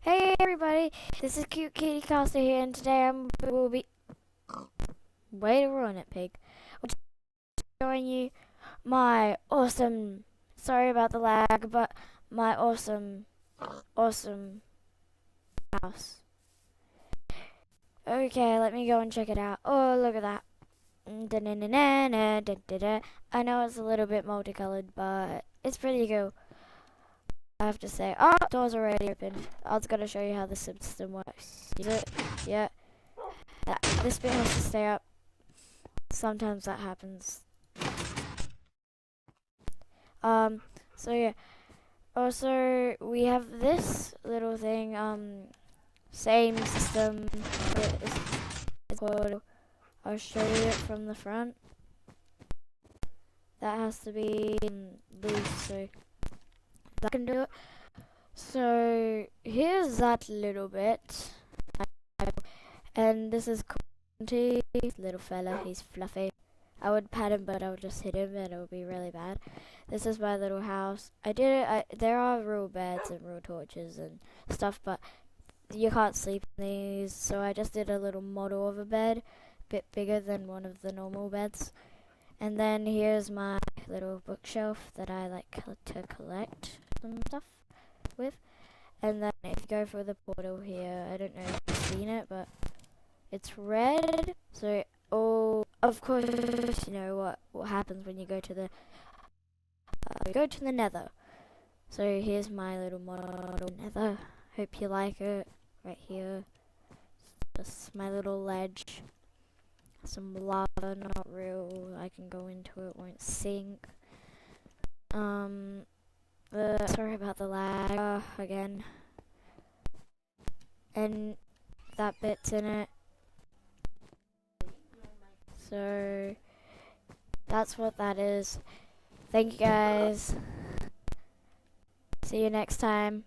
Hey everybody, this is Cute Kitty Costa here, and today will be way to ruin it, pig. We're showing you my awesome. Sorry about the lag, but my awesome house. Okay, let me go and check it out. Oh, look at that. I know it's a little bit multicolored, but it's pretty cool. I have to say. Oh, door's already open. I was gonna show you how the system works. Is it? Yeah. This bit has to stay up. Sometimes that happens. Um, so yeah. Also, we have this little thing. Same system. It's called. I'll show you it from the front. That has to be loose, so that can do it. So here's that little bit, and this is Conti, little fella. He's fluffy. I would pat him, but I would just hit him, and it would be really bad. This is my little house. I did it. There are real beds and real torches and stuff, but you can't sleep in these. So I just did a little model of a bed, a bit bigger than one of the normal beds. And then here's my little bookshelf that I like to collect some stuff with. And then if you go for the portal here, I don't know if you've seen it, but it's red. So, oh, of course, you know what happens when you go to the nether. So here's my little model nether. Hope you like it. Right here, just my little ledge. Some lava, not real. I can go into it, won't sink. Sorry about the lag again. And that bit's in it. So that's what that is. Thank you guys. See you next time.